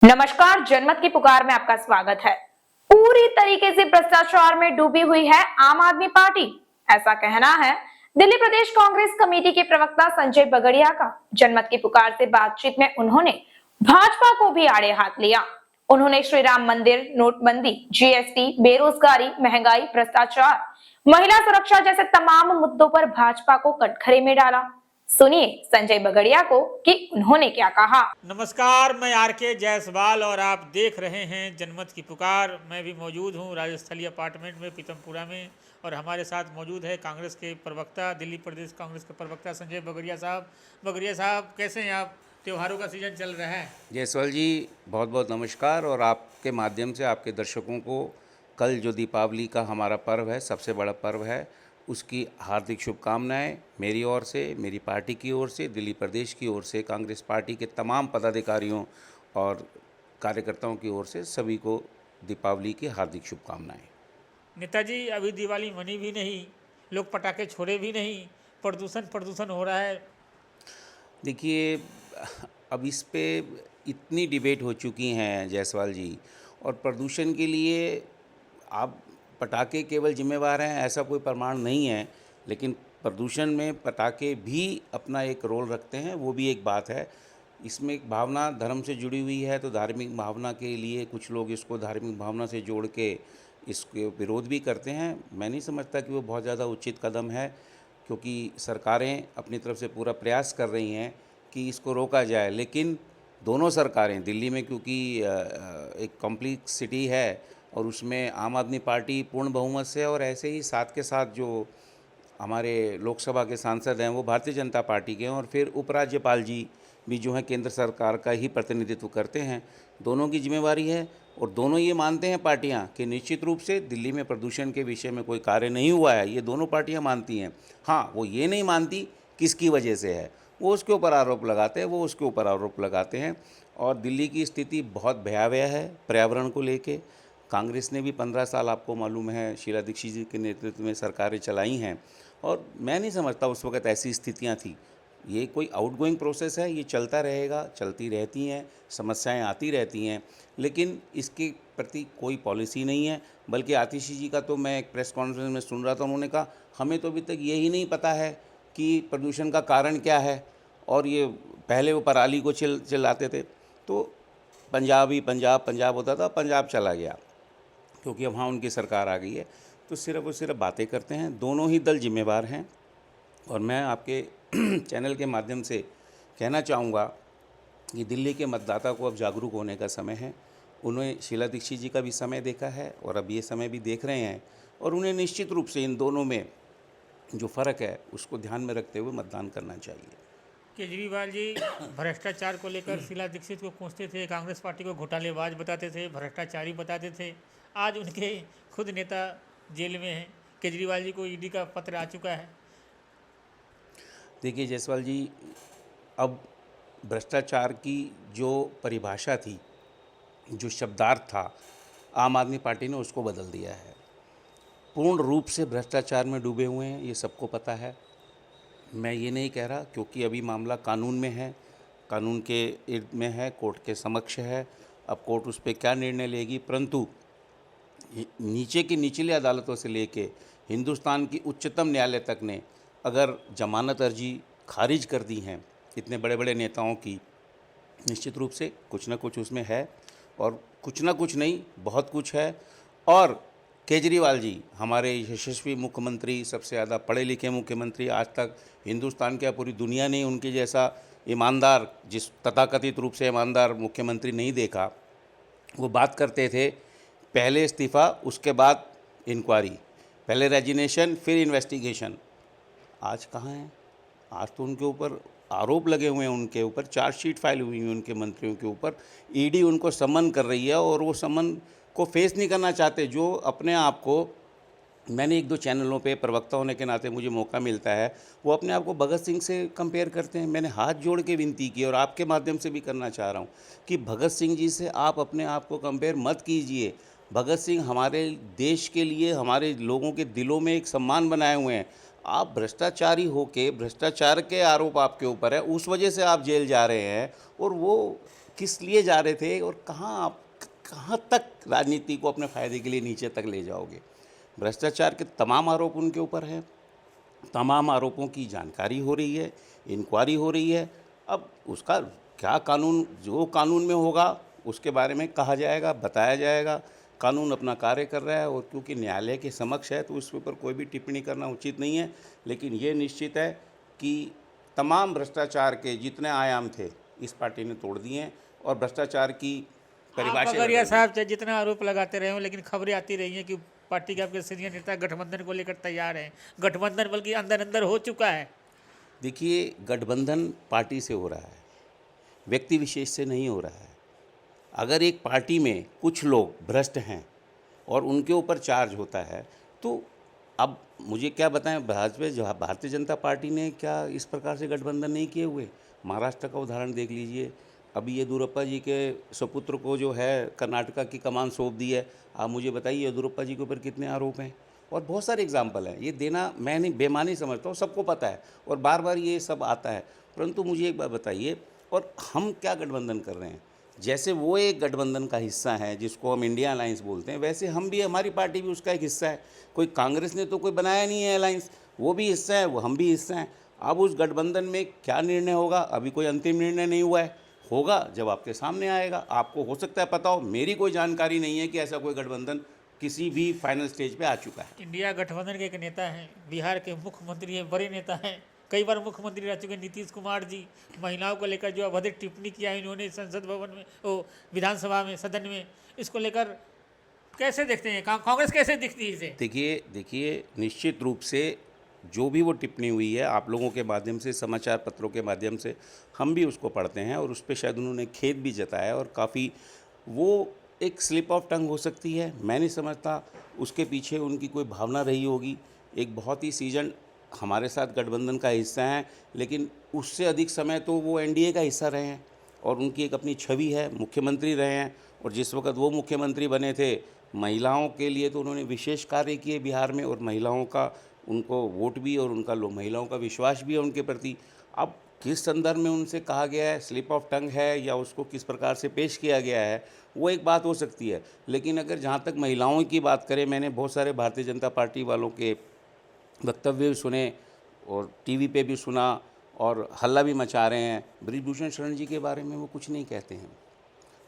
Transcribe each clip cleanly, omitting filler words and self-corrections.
नमस्कार, जनमत की पुकार में आपका स्वागत है। पूरी तरीके से भ्रष्टाचार में डूबी हुई है आम आदमी पार्टी, ऐसा कहना है दिल्ली प्रदेश कांग्रेस कमेटी के प्रवक्ता संजय बगड़िया का। जनमत की पुकार से बातचीत में उन्होंने भाजपा को भी आड़े हाथ लिया। उन्होंने श्री राम मंदिर, नोटबंदी, जीएसटी, बेरोजगारी, महंगाई, भ्रष्टाचार, महिला सुरक्षा जैसे तमाम मुद्दों पर भाजपा को कटघरे में डाला। सुनिए संजय बगड़िया को कि उन्होंने क्या कहा। नमस्कार, मैं आर के जायसवाल और आप देख रहे हैं जनमत की पुकार। मैं भी मौजूद हूं राजस्थली अपार्टमेंट में पीतमपुरा में, और हमारे साथ मौजूद है कांग्रेस के प्रवक्ता, दिल्ली प्रदेश कांग्रेस के प्रवक्ता संजय बगड़िया साहब। बगड़िया साहब, कैसे हैं आप? त्योहारों का सीजन चल रहा है। जायसवाल जी, बहुत बहुत नमस्कार। और आपके माध्यम से आपके दर्शकों को कल जो दीपावली का हमारा पर्व है, सबसे बड़ा पर्व है, उसकी हार्दिक शुभकामनाएं मेरी ओर से, मेरी पार्टी की ओर से, दिल्ली प्रदेश की ओर से, कांग्रेस पार्टी के तमाम पदाधिकारियों और कार्यकर्ताओं की ओर से सभी को दीपावली की हार्दिक शुभकामनाएं। नेताजी, अभी दिवाली मनी भी नहीं, लोग पटाखे छोड़े भी नहीं, प्रदूषण प्रदूषण हो रहा है। देखिए, अब इस पे इतनी डिबेट हो चुकी हैं जायसवाल जी, और प्रदूषण के लिए आप पटाखे केवल जिम्मेवार हैं ऐसा कोई प्रमाण नहीं है, लेकिन प्रदूषण में पटाखे भी अपना एक रोल रखते हैं, वो भी एक बात है। इसमें एक भावना धर्म से जुड़ी हुई है, तो धार्मिक भावना के लिए कुछ लोग इसको धार्मिक भावना से जोड़ के इसके विरोध भी करते हैं। मैं नहीं समझता कि वो बहुत ज़्यादा उचित कदम है, क्योंकि सरकारें अपनी तरफ से पूरा प्रयास कर रही हैं कि इसको रोका जाए। लेकिन दोनों सरकारें, दिल्ली में क्योंकि एक कॉम्प्लेक्स सिटी है और उसमें आम आदमी पार्टी पूर्ण बहुमत से, और ऐसे ही साथ के साथ जो हमारे लोकसभा के सांसद हैं वो भारतीय जनता पार्टी के हैं, और फिर उपराज्यपाल जी भी जो हैं केंद्र सरकार का ही प्रतिनिधित्व करते हैं। दोनों की जिम्मेवारी है, और दोनों ये मानते हैं पार्टियां कि निश्चित रूप से दिल्ली में प्रदूषण के विषय में कोई कार्य नहीं हुआ है। ये दोनों पार्टियां मानती हैं। हाँ, वो ये नहीं मानती किसकी वजह से है, वो उसके ऊपर आरोप लगाते हैं। और दिल्ली की स्थिति बहुत भयावह है पर्यावरण को लेके। कांग्रेस ने भी 15 साल, आपको मालूम है, शीला दीक्षित जी के नेतृत्व में सरकारें चलाई हैं, और मैं नहीं समझता उस वक़्त ऐसी स्थितियां थी। ये कोई आउटगोइंग प्रोसेस है, ये चलता रहेगा, चलती रहती हैं, समस्याएं आती रहती हैं, लेकिन इसके प्रति कोई पॉलिसी नहीं है। बल्कि आतिशी जी का तो मैं एक प्रेस कॉन्फ्रेंस में सुन रहा था, उन्होंने कहा हमें तो अभी तक यही नहीं पता है कि प्रदूषण का कारण क्या है, और ये पहले वो पराली को चिल्लाते थे, तो पंजाब पंजाब होता था, पंजाब चला गया क्योंकि अब वहाँ उनकी सरकार आ गई है। तो सिर्फ और सिर्फ बातें करते हैं। दोनों ही दल जिम्मेवार हैं, और मैं आपके चैनल के माध्यम से कहना चाहूँगा कि दिल्ली के मतदाता को अब जागरूक होने का समय है। उन्हें शीला दीक्षित जी का भी समय देखा है, और अब ये समय भी देख रहे हैं, और उन्हें निश्चित रूप से इन दोनों में जो फ़र्क है उसको ध्यान में रखते हुए मतदान करना चाहिए। केजरीवाल जी भ्रष्टाचार को लेकर शीला दीक्षित को कोसते थे, कांग्रेस पार्टी को घोटालेबाज बताते थे, भ्रष्टाचारी बताते थे। आज उनके खुद नेता जेल में हैं। केजरीवाल जी को ईडी का पत्र आ चुका है। देखिए जायसवाल जी, अब भ्रष्टाचार की जो परिभाषा थी, जो शब्दार्थ था, आम आदमी पार्टी ने उसको बदल दिया है। पूर्ण रूप से भ्रष्टाचार में डूबे हुए हैं, ये सबको पता है। मैं ये नहीं कह रहा, क्योंकि अभी मामला कानून में है, कानून के इर्द में है, कोर्ट के समक्ष है। अब कोर्ट उस पर क्या निर्णय लेगी, परंतु नीचे की निचली अदालतों से लेके हिंदुस्तान की उच्चतम न्यायालय तक ने अगर जमानत अर्जी खारिज कर दी हैं इतने बड़े बड़े नेताओं की, निश्चित रूप से कुछ ना कुछ उसमें है, और कुछ ना कुछ नहीं, बहुत कुछ है। और केजरीवाल जी हमारे यशस्वी मुख्यमंत्री, सबसे ज़्यादा पढ़े लिखे मुख्यमंत्री, आज तक हिंदुस्तान क्या पूरी दुनिया ने उनके जैसा ईमानदार, जिस तथाकथित रूप से ईमानदार मुख्यमंत्री नहीं देखा। वो बात करते थे पहले इस्तीफ़ा, उसके बाद इंक्वायरी, पहले रेजिग्नेशन, फिर इन्वेस्टिगेशन। आज कहाँ हैं? आज तो उनके ऊपर आरोप लगे हुए हैं, उनके ऊपर चार्जशीट फाइल हुई है, उनके मंत्रियों के ऊपर ईडी उनको समन कर रही है, और वो समन को फेस नहीं करना चाहते। जो अपने आप को, मैंने एक दो चैनलों पे प्रवक्ता होने के नाते मुझे मौका मिलता है, वो अपने आप को भगत सिंह से कंपेयर करते हैं। मैंने हाथ जोड़ के विनती की, और आपके माध्यम से भी करना चाह रहा हूँ कि भगत सिंह जी से आप अपने आप को कंपेयर मत कीजिए। भगत सिंह हमारे देश के लिए, हमारे लोगों के दिलों में एक सम्मान बनाए हुए हैं। आप भ्रष्टाचारी होके, भ्रष्टाचार के आरोप आपके ऊपर है, उस वजह से आप जेल जा रहे हैं, और वो किस लिए जा रहे थे और कहाँ तक राजनीति को अपने फ़ायदे के लिए नीचे तक ले जाओगे। भ्रष्टाचार के तमाम आरोप उनके ऊपर हैं, तमाम आरोपों की जानकारी हो रही है, इंक्वायरी हो रही है। अब उसका क्या कानून, जो कानून में होगा उसके बारे में कहा जाएगा, बताया जाएगा। कानून अपना कार्य कर रहा है और क्योंकि न्यायालय के समक्ष है तो उसके ऊपर कोई भी टिप्पणी करना उचित नहीं है। लेकिन ये निश्चित है कि तमाम भ्रष्टाचार के जितने आयाम थे इस पार्टी ने तोड़ दिए हैं और भ्रष्टाचार की परिभाषा बगड़िया साहब चाहे जितना आरोप लगाते रहे हों, लेकिन खबरें आती रही हैं कि पार्टी के आपके सीनियर नेता गठबंधन को लेकर तैयार हैं। गठबंधन बल्कि अंदर अंदर हो चुका है। देखिए, गठबंधन पार्टी से हो रहा है, व्यक्ति विशेष से नहीं हो रहा है। अगर एक पार्टी में कुछ लोग भ्रष्ट हैं और उनके ऊपर चार्ज होता है तो अब मुझे क्या बताएं, भारतीय जनता पार्टी ने क्या इस प्रकार से गठबंधन नहीं किए हुए। महाराष्ट्र का उदाहरण देख लीजिए, अभी येदियुरप्पा जी के सपुत्र को जो है कर्नाटका की कमान सौंप दी है। आप मुझे बताइए येदियुरप्पा जी के ऊपर कितने आरोप हैं। और बहुत सारे एग्जाम्पल हैं, ये देना मैं नहीं बेमानी समझता हूँ, सबको पता है और बार बार ये सब आता है। परंतु मुझे एक बात बताइए, और हम क्या गठबंधन कर रहे हैं? जैसे वो एक गठबंधन का हिस्सा है जिसको हम इंडिया अलायंस बोलते हैं, वैसे हम भी, हमारी पार्टी भी उसका एक हिस्सा है। कोई कांग्रेस ने तो कोई बनाया नहीं है अलायंस, वो भी हिस्सा है, वो हम भी हिस्सा हैं। अब उस गठबंधन में क्या निर्णय होगा, अभी कोई अंतिम निर्णय नहीं हुआ है, होगा जब आपके सामने आएगा। आपको हो सकता है पता हो, मेरी कोई जानकारी नहीं है कि ऐसा कोई गठबंधन किसी भी फाइनल स्टेज पे आ चुका है। इंडिया गठबंधन के एक नेता हैं, बिहार के मुख्यमंत्री हैं, बड़े नेता हैं, कई बार मुख्यमंत्री रह चुके नीतीश कुमार जी। महिलाओं को लेकर जो अभद्र टिप्पणी किया इन्होंने संसद भवन में, वो विधानसभा में, सदन में, इसको लेकर कैसे देखते हैं? कांग्रेस कैसे दिखती है इसे? देखिए निश्चित रूप से जो भी वो टिप्पणी हुई है, आप लोगों के माध्यम से, समाचार पत्रों के माध्यम से हम भी उसको पढ़ते हैं और उस पर शायद उन्होंने खेद भी जताया और काफ़ी, वो एक स्लिप ऑफ टंग हो सकती है। मैं नहीं समझता उसके पीछे उनकी कोई भावना रही होगी। एक बहुत ही सीजन हमारे साथ गठबंधन का हिस्सा हैं, लेकिन उससे अधिक समय तो वो एनडीए का हिस्सा रहे हैं और उनकी एक अपनी छवि है, मुख्यमंत्री रहे हैं। और जिस वक्त वो मुख्यमंत्री बने थे, महिलाओं के लिए तो उन्होंने विशेष कार्य किए बिहार में, और महिलाओं का, उनको वोट भी और उनका महिलाओं का विश्वास भी है उनके प्रति। अब किस संदर्भ में उनसे कहा गया है, स्लिप ऑफ टंग है या उसको किस प्रकार से पेश किया गया है, वो एक बात हो सकती है। लेकिन अगर जहाँ तक महिलाओं की बात करें, मैंने बहुत सारे भारतीय जनता पार्टी वालों के वक्तव्य भी सुने और टीवी पे भी सुना और हल्ला भी मचा रहे हैं। बृजभूषण शरण जी के बारे में वो कुछ नहीं कहते हैं।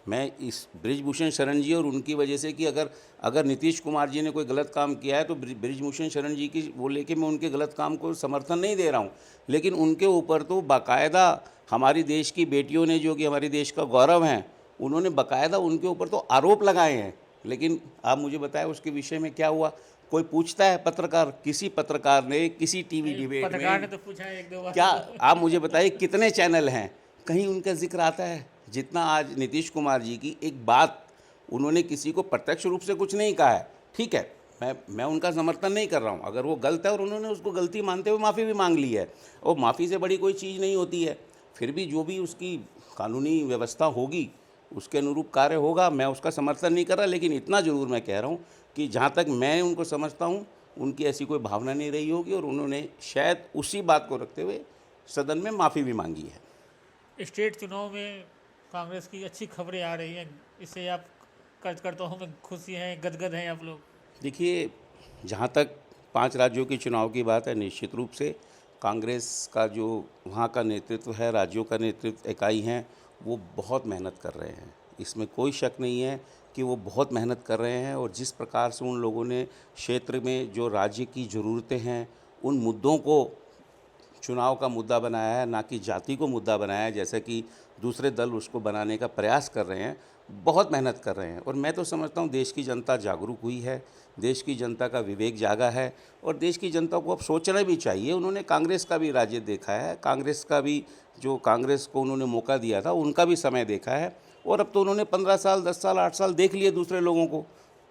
मैं इस बृजभूषण शरण जी और उनकी वजह से कि अगर नीतीश कुमार जी ने कोई गलत काम किया है तो बृजभूषण शरण जी की वो लेके मैं उनके गलत काम को समर्थन नहीं दे रहा हूँ, लेकिन उनके ऊपर तो बाकायदा हमारी देश की बेटियों ने, जो कि हमारे देश का गौरव हैं, उन्होंने बाकायदा उनके ऊपर तो आरोप लगाए हैं। लेकिन आप मुझे बताएं उसके विषय में क्या हुआ? कोई पूछता है पत्रकार, किसी पत्रकार ने किसी टीवी डिबेट पत्रकार ने में तो पूछा है एक दो बार। क्या, आप मुझे बताइए कितने चैनल हैं, कहीं उनका जिक्र आता है? जितना आज नीतीश कुमार जी की एक बात, उन्होंने किसी को प्रत्यक्ष रूप से कुछ नहीं कहा है, ठीक है, मैं उनका समर्थन नहीं कर रहा हूँ। अगर वो गलत है और उन्होंने उसको गलती मानते हुए माफ़ी भी मांग ली है, और माफ़ी से बड़ी कोई चीज़ नहीं होती है, फिर भी जो भी उसकी कानूनी व्यवस्था होगी उसके अनुरूप कार्य होगा। मैं उसका समर्थन नहीं कर रहा, लेकिन इतना ज़रूर मैं कह रहा हूँ कि जहाँ तक मैं उनको समझता हूँ, उनकी ऐसी कोई भावना नहीं रही होगी और उन्होंने शायद उसी बात को रखते हुए सदन में माफ़ी भी मांगी है। स्टेट चुनाव में कांग्रेस की अच्छी खबरें आ रही हैं, इससे आप कार्यकर्ताओं में खुशी हैं, गदगद हैं आप लोग? देखिए, जहाँ तक 5 राज्यों के चुनाव की बात है, निश्चित रूप से कांग्रेस का जो वहाँ का नेतृत्व है, राज्यों का नेतृत्व इकाई हैं, वो बहुत मेहनत कर रहे हैं। इसमें कोई शक नहीं है कि वो बहुत मेहनत कर रहे हैं। और जिस प्रकार से उन लोगों ने क्षेत्र में जो राज्य की ज़रूरतें हैं, उन मुद्दों को चुनाव का मुद्दा बनाया है, ना कि जाति को मुद्दा बनाया है, जैसा कि दूसरे दल उसको बनाने का प्रयास कर रहे हैं। बहुत मेहनत कर रहे हैं और मैं तो समझता हूँ देश की जनता जागरूक हुई है, देश की जनता का विवेक जागा है और देश की जनता को अब सोचना भी चाहिए। उन्होंने कांग्रेस का भी राज्य देखा है, कांग्रेस का भी, जो कांग्रेस को उन्होंने मौका दिया था, उनका भी समय देखा है और अब तो उन्होंने 15 साल, 10 साल, 8 साल देख लिए दूसरे लोगों को।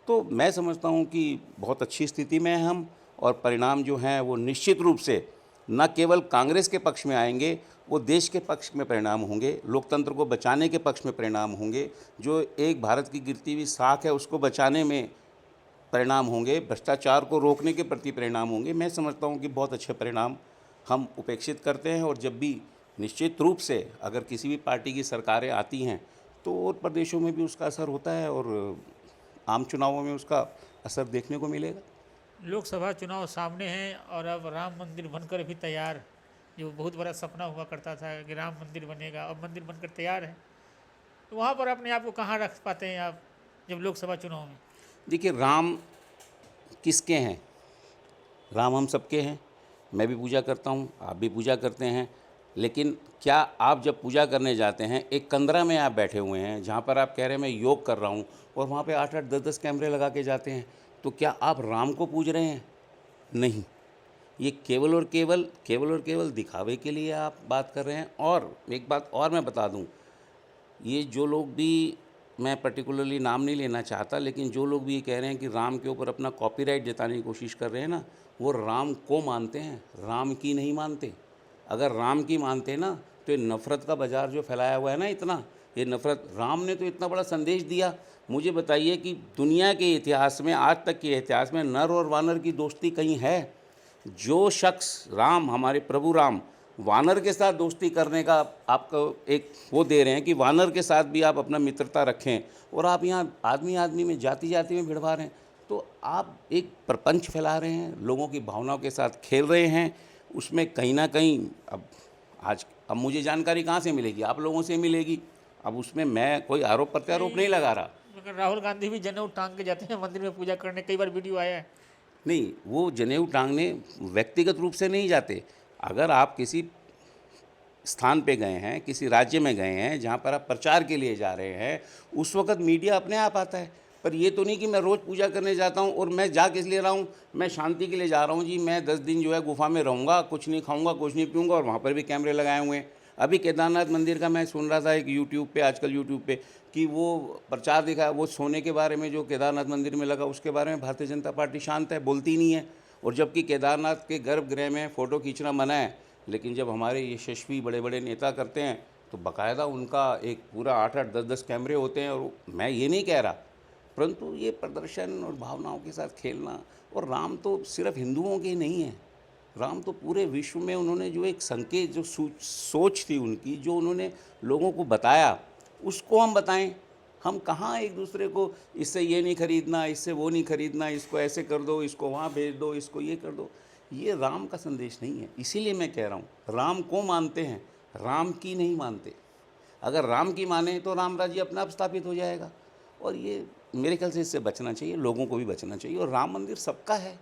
तो मैं समझता हूँ कि बहुत अच्छी स्थिति में हैं हम और परिणाम जो हैं वो निश्चित रूप से न केवल कांग्रेस के पक्ष में आएंगे, वो देश के पक्ष में परिणाम होंगे, लोकतंत्र को बचाने के पक्ष में परिणाम होंगे, जो एक भारत की गिरती हुई साख है उसको बचाने में परिणाम होंगे, भ्रष्टाचार को रोकने के प्रति परिणाम होंगे। मैं समझता हूँ कि बहुत अच्छे परिणाम हम उपेक्षित करते हैं और जब भी निश्चित रूप से अगर किसी भी पार्टी की सरकारें आती हैं तो और प्रदेशों में भी उसका असर होता है और आम चुनावों में उसका असर देखने को मिलेगा। लोकसभा चुनाव सामने हैं और अब राम मंदिर बनकर भी तैयार, जो बहुत बड़ा सपना हुआ करता था कि राम मंदिर बनेगा, अब मंदिर बनकर तैयार है। तो वहाँ पर अपने आप को कहाँ रख पाते हैं आप जब लोकसभा चुनाव में? देखिए, राम किसके हैं? राम हम सबके हैं। मैं भी पूजा करता हूँ, आप भी पूजा करते हैं। लेकिन क्या आप जब पूजा करने जाते हैं, एक कंदरा में आप बैठे हुए हैं जहाँ पर आप कह रहे हैं मैं योग कर रहा हूँ, और वहाँ पे 8-8 10-10 कैमरे लगा के जाते हैं, तो क्या आप राम को पूज रहे हैं? नहीं। ये केवल और केवल दिखावे के लिए आप बात कर रहे हैं। और एक बात और मैं बता दूं, ये जो लोग भी, मैं पर्टिकुलरली नाम नहीं लेना चाहता, लेकिन जो लोग भी ये कह रहे हैं कि राम के ऊपर अपना कॉपीराइट जताने की कोशिश कर रहे हैं ना, वो राम को मानते हैं, राम की नहीं मानते। अगर राम की मानते ना तो ये नफ़रत का बाज़ार जो फैलाया हुआ है ना, इतना ये नफ़रत, राम ने तो इतना बड़ा संदेश दिया। मुझे बताइए कि दुनिया के इतिहास में, आज तक के इतिहास में, नर और वानर की दोस्ती कहीं है? जो शख्स राम, हमारे प्रभु राम, वानर के साथ दोस्ती करने का आपको एक वो दे रहे हैं कि वानर के साथ भी आप अपना मित्रता रखें, और आप यहाँ आदमी आदमी में, जाति जाति में भिड़वा रहे हैं, तो आप एक प्रपंच फैला रहे हैं, लोगों की भावनाओं के साथ खेल रहे हैं। उसमें कहीं ना कहीं अब मुझे जानकारी कहाँ से मिलेगी? आप लोगों से मिलेगी। अब उसमें मैं कोई आरोप प्रत्यारोप नहीं लगा रहा। मगर राहुल गांधी भी जनेऊ टांग के जाते हैं मंदिर में पूजा करने, कई बार वीडियो आया है। नहीं, वो जनेऊ टांगने व्यक्तिगत रूप से नहीं जाते। अगर आप किसी स्थान पे गए हैं, किसी राज्य में गए हैं जहाँ पर आप प्रचार के लिए जा रहे हैं, उस वक्त मीडिया अपने आप आता है। पर ये तो नहीं कि मैं रोज़ पूजा करने जाता हूँ और मैं जा किस लिए रहा हूँ, मैं शांति के लिए जा रहा हूँ जी, मैं 10 दिन जो है गुफा में रहूँगा, कुछ नहीं खाऊँगा, कुछ नहीं पीऊँगा, और वहाँ पर भी कैमरे लगाए हुए हैं। अभी केदारनाथ मंदिर का मैं सुन रहा था एक यूट्यूब पे, आजकल यूट्यूब पे, कि वो प्रचार दिखा, वो सोने के बारे में जो केदारनाथ मंदिर में लगा, उसके बारे में भारतीय जनता पार्टी शांत है, बोलती नहीं है। और जबकि केदारनाथ के गर्भगृह में फ़ोटो खींचना मना है, लेकिन जब हमारे यशस्वी बड़े बड़े नेता करते हैं तो बाकायदा उनका एक पूरा 8-8 10-10 कैमरे होते हैं। और मैं ये नहीं कह रहा, परंतु ये प्रदर्शन और भावनाओं के साथ खेलना, और राम तो सिर्फ हिंदुओं के नहीं है, राम तो पूरे विश्व में, उन्होंने जो एक संकेत, जो सोच थी उनकी, जो उन्होंने लोगों को बताया, उसको हम बताएं। हम कहाँ एक दूसरे को इससे ये नहीं खरीदना, इससे वो नहीं खरीदना, इसको ऐसे कर दो, इसको वहाँ भेज दो, इसको ये कर दो, ये राम का संदेश नहीं है। इसीलिए मैं कह रहा हूँ, राम को मानते हैं, राम की नहीं मानते। अगर राम की माने तो राम राज्य अपने आप स्थापित हो जाएगा। और ये मेरे ख्याल से इससे बचना चाहिए, लोगों को भी बचना चाहिए। और राम मंदिर सबका है,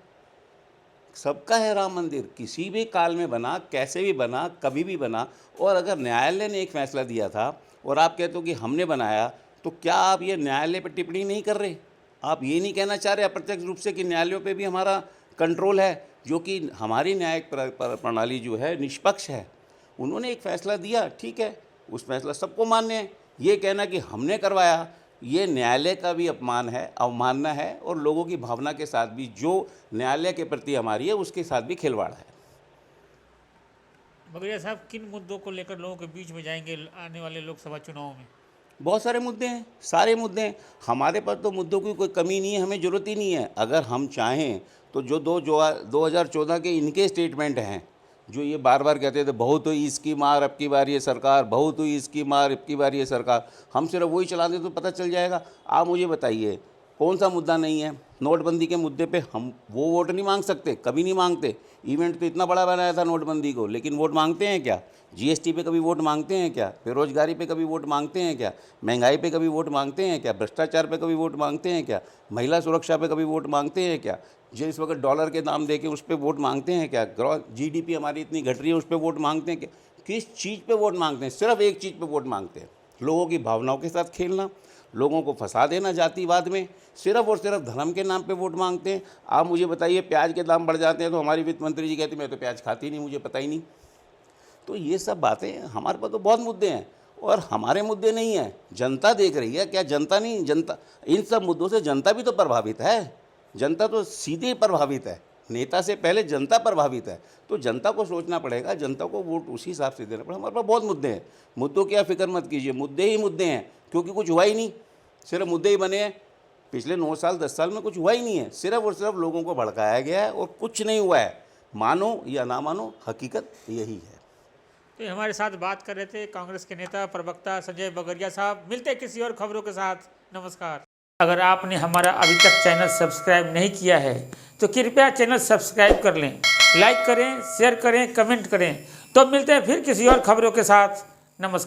सबका है राम मंदिर, किसी भी काल में बना, कैसे भी बना, कभी भी बना। और अगर न्यायालय ने एक फैसला दिया था और आप कहते हो कि हमने बनाया, तो क्या आप ये न्यायालय पर टिप्पणी नहीं कर रहे? आप ये नहीं कहना चाह रहे अप्रत्यक्ष रूप से कि न्यायालयों पे भी हमारा कंट्रोल है, जो कि हमारी न्यायिक प्रणाली जो है निष्पक्ष है। उन्होंने एक फ़ैसला दिया, ठीक है, उस फैसला सबको मान्य है। ये कहना कि हमने करवाया, ये न्यायालय का भी अपमान है, अवमानना है, और लोगों की भावना के साथ भी, जो न्यायालय के प्रति हमारी है, उसके साथ भी खिलवाड़ है। बगड़िया साहब, किन मुद्दों को लेकर लोगों के बीच में जाएंगे आने वाले लोकसभा चुनाव में? बहुत सारे मुद्दे हैं, सारे मुद्दे हैं। हमारे पास तो मुद्दों की कोई कमी नहीं है, हमें ज़रूरत ही नहीं है। अगर हम चाहें तो जो 2014 के इनके स्टेटमेंट हैं, जो ये बार बार कहते थे बहुत हुई इसकी मार अब की बार ये सरकार, बहुत हुई इसकी मार अब की बार ये सरकार, हम सिर्फ वही चला दें तो पता चल जाएगा। आप मुझे बताइए कौन सा मुद्दा नहीं है? नोटबंदी के मुद्दे पे हम वो वोट नहीं मांग सकते, कभी नहीं मांगते। इवेंट तो इतना बड़ा बनाया था नोटबंदी को, लेकिन वोट मांगते हैं क्या? जीएसटी पे कभी वोट मांगते हैं क्या? बेरोजगारी पे कभी वोट मांगते हैं क्या? महंगाई पे कभी वोट मांगते हैं क्या? भ्रष्टाचार पे कभी वोट मांगते हैं क्या? महिला सुरक्षा पे कभी वोट मांगते हैं क्या? जो इस वक्त डॉलर के दाम देके उस पर वोट मांगते हैं क्या? जीडीपी हमारी इतनी घट रही है, उस पर वोट मांगते हैं क्या? किस चीज़ पे वोट मांगते हैं? सिर्फ एक चीज़ पे वोट मांगते हैं, लोगों की भावनाओं के साथ खेलना, लोगों को फंसा देना जातिवाद में, सिर्फ और सिर्फ धर्म के नाम पे वोट मांगते हैं। आप मुझे बताइए, प्याज के दाम बढ़ जाते हैं तो हमारी वित्त मंत्री जी कहती मैं तो प्याज खाती नहीं, मुझे पता ही नहीं। तो ये सब बातें, हमारे पास तो बहुत मुद्दे हैं, और हमारे मुद्दे नहीं हैं, जनता देख रही है। क्या जनता नहीं? जनता, इन सब मुद्दों से जनता भी तो प्रभावित है, जनता तो सीधे प्रभावित है, नेता से पहले जनता प्रभावित है। तो जनता को सोचना पड़ेगा, जनता को वोट उसी हिसाब से देना पड़ेगा। हमारे पास बहुत मुद्दे हैं, मुद्दों की आप फिक्र मत कीजिए, मुद्दे ही मुद्दे हैं, क्योंकि कुछ हुआ ही नहीं, सिर्फ मुद्दे ही बने हैं। पिछले 9 साल 10 साल में कुछ हुआ ही नहीं है, सिर्फ और सिर्फ लोगों को भड़काया गया है और कुछ नहीं हुआ है। मानो या ना मानो, हकीकत यही है। तो हमारे साथ बात कर रहे थे कांग्रेस के नेता प्रवक्ता संजय बगड़िया साहब। मिलते हैं किसी और खबरों के साथ। नमस्कार। अगर आपने हमारा अभी तक चैनल सब्सक्राइब नहीं किया है तो कृपया चैनल सब्सक्राइब कर लें, लाइक करें, शेयर करें, कमेंट करें। तो मिलते हैं फिर किसी और खबरों के साथ। नमस्कार।